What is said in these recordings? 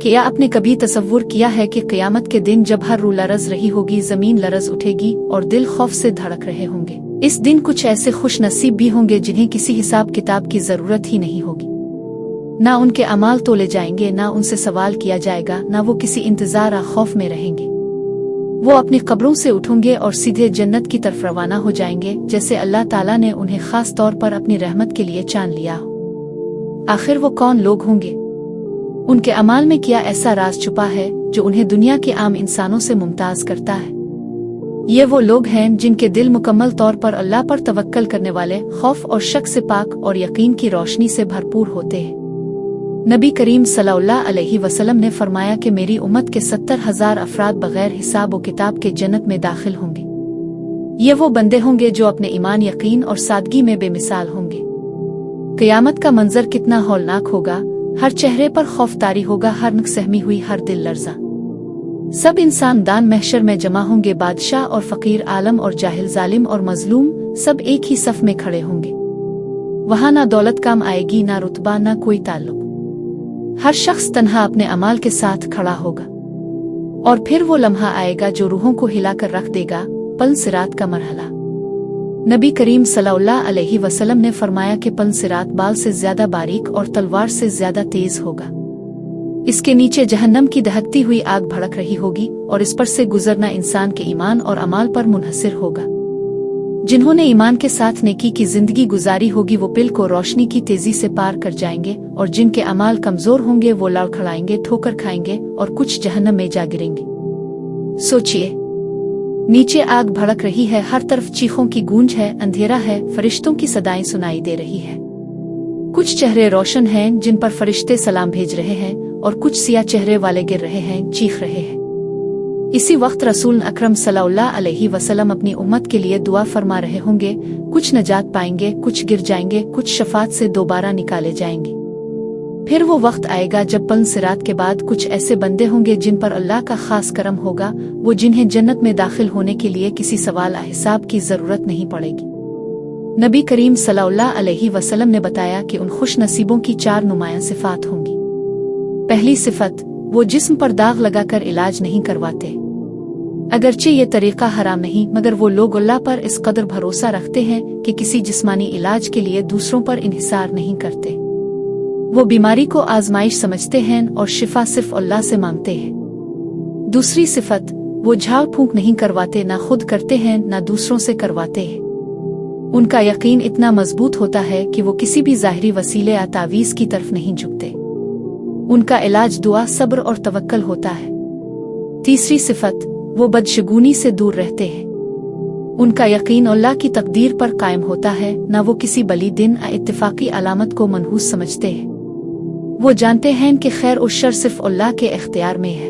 क्या आपने कभी तसव्वुर किया है कि क़यामत के दिन जब हर रूह लरज़ रही होगी, ज़मीन लरज़ उठेगी और दिल खौफ से धड़क रहे होंगे। इस दिन कुछ ऐसे खुश नसीब भी होंगे जिन्हें किसी हिसाब किताब की ज़रूरत ही नहीं होगी। ना उनके अमाल तोले जाएंगे, ना उनसे सवाल किया जाएगा, ना वो किसी इंतज़ार या खौफ में रहेंगे। वो अपनी कब्रों से उठेंगे और सीधे जन्नत की तरफ रवाना हो जाएंगे, जैसे अल्लाह ताला ने उन्हें खास तौर पर अपनी रहमत के लिए चान लिया हो। आखिर वो कौन लोग होंगे? उनके अमाल में क्या ऐसा राज छुपा है जो उन्हें दुनिया के आम इंसानों से मुमताज करता है? ये वो लोग हैं जिनके दिल मुकम्मल तौर पर अल्लाह पर तवक्कल करने वाले, खौफ और शक से पाक और यकीन की रोशनी से भरपूर होते हैं। नबी करीम सल्लल्लाहु अलैहि वसल्लम ने फरमाया कि मेरी उम्मत के 70,000 अफराद बगैर हिसाब व किताब के जन्नत में दाखिल होंगे। ये वो बंदे होंगे जो अपने ईमान, यकीन और सादगी में बेमिसाल होंगे। क़यामत का मंजर कितना हौलनाक होगा! हर चेहरे पर खौफतारी होगा, हर नक सहमी हुई, हर दिल लर्जा। सब इंसान दान महशर में जमा होंगे। बादशाह और फकीर, आलम और जाहिल, जालिम और मजलूम, सब एक ही सफ में खड़े होंगे। वहाँ ना दौलत काम आएगी, ना रुतबा, ना कोई ताल्लुक। हर शख्स तन्हा अपने अमाल के साथ खड़ा होगा। और फिर वो लम्हा आएगा जो रूहों को हिलाकर रख देगा, पल सिरात का मरहला। नबी करीम सल्लल्लाहु अलैहि वसल्लम ने फरमाया कि पल सिरात बाल से ज्यादा बारीक और तलवार से ज्यादा तेज होगा। इसके नीचे जहन्नम की दहकती हुई आग भड़क रही होगी और इस पर से गुजरना इंसान के ईमान और अमाल पर मुनहसिर होगा। जिन्होंने ईमान के साथ नेकी की जिंदगी गुजारी होगी वो पिल को रोशनी की तेजी से पार कर जाएंगे, और जिनके अमाल कमजोर होंगे वो लड़खड़ाएंगे, ठोकर खाएंगे और कुछ जहन्नम में जा गिरेंगे। सोचिए, नीचे आग भड़क रही है, हर तरफ चीखों की गूंज है, अंधेरा है, फरिश्तों की सदाएं सुनाई दे रही है। कुछ चेहरे रोशन हैं जिन पर फरिश्ते सलाम भेज रहे हैं, और कुछ सिया चेहरे वाले गिर रहे हैं, चीख रहे हैं। इसी वक्त रसूल अकरम सल्लल्लाहु अलैहि वसल्लम अपनी उम्मत के लिए दुआ फरमा रहे होंगे। कुछ नजात पाएंगे, कुछ गिर जाएंगे, कुछ शफात से दोबारा निकाले जाएंगे। फिर वो वक्त आएगा जब पल सिरात के बाद कुछ ऐसे बंदे होंगे जिन पर अल्लाह का खास करम होगा, वो जिन्हें जन्नत में दाखिल होने के लिए किसी सवाल हिसाब की जरूरत नहीं पड़ेगी। नबी करीम सल्लल्लाहु अलैहि वसल्लम ने बताया कि उन खुश नसीबों की 4 नुमायां सिफात होंगी। पहली सिफत, वो जिस्म पर दाग लगाकर इलाज नहीं करवाते। अगरचे ये तरीका हराम नहीं, मगर वो लोग अल्लाह पर इस कदर भरोसा रखते हैं कि किसी जिस्मानी इलाज के लिए दूसरों पर इन्हिसार नहीं करते। वो बीमारी को आजमाइश समझते हैं और शिफा सिर्फ अल्लाह से मांगते हैं। दूसरी सिफत, वो झाड़ फूंक नहीं करवाते, ना खुद करते हैं ना दूसरों से करवाते हैं। उनका यकीन इतना मजबूत होता है कि वो किसी भी ज़ाहिरी वसीले या तावीज़ की तरफ नहीं झुकते। उनका इलाज दुआ, सब्र और तवक्कल होता है। तीसरी सिफत, वो बदशगुनी से दूर रहते हैं। उनका यकीन अल्लाह की तकदीर पर कायम होता है, ना वो किसी बली दिन या इत्तिफाकी अलामत को मनहूस समझते हैं। वो जानते हैं कि खैर और शर सिर्फ अल्लाह के इख्तियार में है।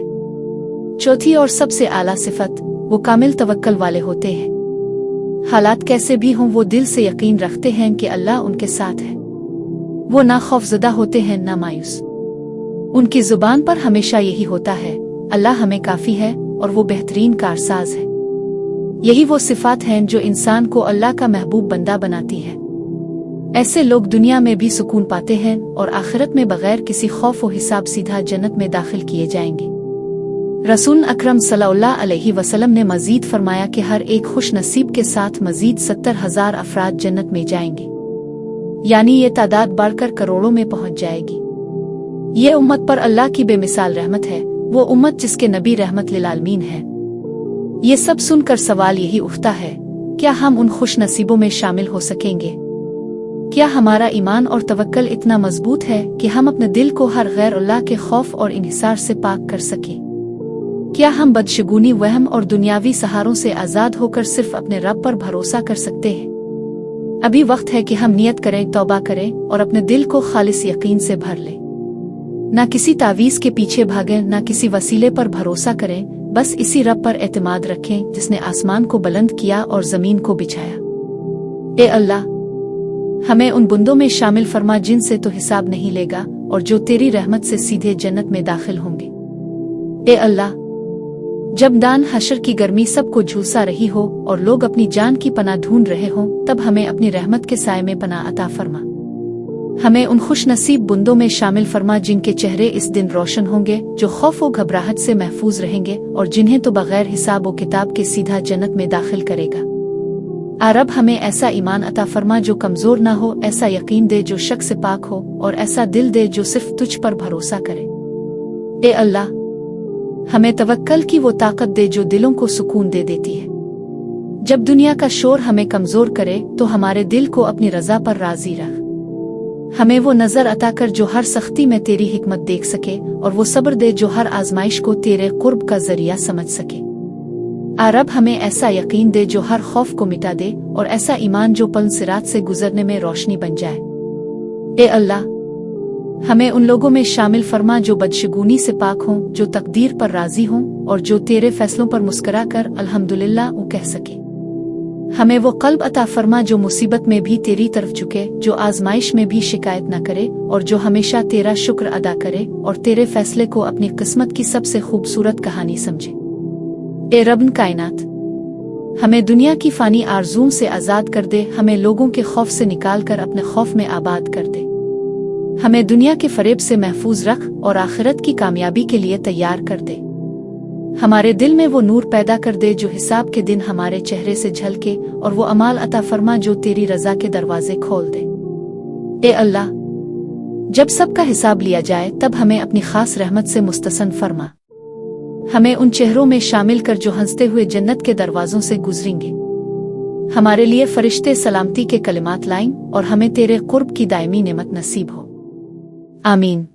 चौथी और सबसे आला सिफत, वो कामिल तवक्कल वाले होते हैं। हालात कैसे भी हों, वो दिल से यकीन रखते हैं कि अल्लाह उनके साथ है। वो ना खौफजदा होते हैं ना मायूस। उनकी जुबान पर हमेशा यही होता है, अल्लाह हमें काफी है और वो बेहतरीन कारसाज है। यही वो सिफात हैं जो इंसान को अल्लाह का महबूब बंदा बनाती है। ऐसे लोग दुनिया में भी सुकून पाते हैं और आखिरत में बगैर किसी खौफ व हिसाब सीधा जन्नत में दाखिल किए जाएंगे। रसूल अकरम सल्लल्लाहु अलैहि वसल्लम ने मजीद फरमाया कि हर एक खुश नसीब के साथ मजीद 70,000 अफराद जन्नत में जाएंगे, यानी ये तादाद बढ़कर करोड़ों में पहुंच जाएगी। ये उम्मत पर अल्लाह की बेमिसाल रहमत है, वो उम्मत जिसके नबी रहमत लिल आलमीन है। ये सब सुनकर सवाल यही उठता है, क्या हम उन खुश नसीबों में शामिल हो सकेंगे? क्या हमारा ईमान और तवक्कल इतना मजबूत है कि हम अपने दिल को हर गैर अल्लाह के खौफ और इन्हिसार से पाक कर सकें? क्या हम बदशगुनी, वहम और दुनियावी सहारों से आज़ाद होकर सिर्फ अपने रब पर भरोसा कर सकते हैं? अभी वक्त है कि हम नियत करें, तौबा करें और अपने दिल को खालिस यकीन से भर लें। ना किसी तावीज़ के पीछे भागें, ना किसी वसीले पर भरोसा करें, बस इसी रब पर एतमाद रखें जिसने आसमान को बुलंद किया और जमीन को बिछाया। ए अल्लाह, हमें उन बंदों में शामिल फरमा जिनसे तो हिसाब नहीं लेगा और जो तेरी रहमत से सीधे जन्नत में दाखिल होंगे। ए अल्लाह, जब दान हशर की गर्मी सबको झुलसा रही हो और लोग अपनी जान की पनाह ढूंढ रहे हों, तब हमें अपनी रहमत के साए में पनाह अता फरमा। हमें उन खुश नसीब बुंदों में शामिल फरमा जिनके चेहरे इस दिन रोशन होंगे, जो खौफ व घबराहट से महफूज रहेंगे और जिन्हें तो बगैर हिसाब व किताब के सीधा जन्नत में दाखिल करेगा। रब हमें ऐसा ईमान अता फरमा जो कमजोर ना हो, ऐसा यकीन दे जो शक से पाक हो, और ऐसा दिल दे जो सिर्फ तुझ पर भरोसा करे। ए अल्लाह, हमें तवक्कल की वो ताकत दे जो दिलों को सुकून दे देती है। जब दुनिया का शोर हमें कमजोर करे तो हमारे दिल को अपनी रजा पर राजी रख। हमें वो नजर अता कर जो हर सख्ती में तेरी हिकमत देख सके, और वो सब्र दे जो हर आजमाइश को तेरे कुर्ब का जरिया समझ सके। रब हमें ऐसा यकीन दे जो हर खौफ को मिटा दे, और ऐसा ईमान जो पल सिरात से गुजरने में रोशनी बन जाए। ए अल्लाह, हमें उन लोगों में शामिल फरमा जो बदशगुनी से पाक हों, जो तकदीर पर राजी हों, और जो तेरे फैसलों पर मुस्करा कर अल्हम्दुलिल्लाह कह सके। हमें वो कल्ब अता फरमा जो मुसीबत में भी तेरी तरफ झुके, जो आजमाइश में भी शिकायत न करे, और जो हमेशा तेरा शुक्र अदा करे और तेरे फैसले को अपनी किस्मत की सबसे खूबसूरत कहानी समझे। ए रब्ब कायनात, हमें दुनिया की फानी आरज़ूओं से आज़ाद कर दे, हमें लोगों के खौफ से निकाल कर अपने खौफ में आबाद कर दे। हमें दुनिया के फरेब से महफूज रख और आखिरत की कामयाबी के लिए तैयार कर दे। हमारे दिल में वो नूर पैदा कर दे जो हिसाब के दिन हमारे चेहरे से झलके, और वो अमाल अता फरमा जो तेरी रजा के दरवाजे खोल दे। ए अल्लाह, जब सबका हिसाब लिया जाए तब हमें अपनी खास रहमत से मुस्तसन फरमा। हमें उन चेहरों में शामिल कर जो हंसते हुए जन्नत के दरवाजों से गुजरेंगे। हमारे लिए फरिश्ते सलामती के कलिमात लाएं और हमें तेरे कुर्ब की दायमी नेमत नसीब हो। आमीन।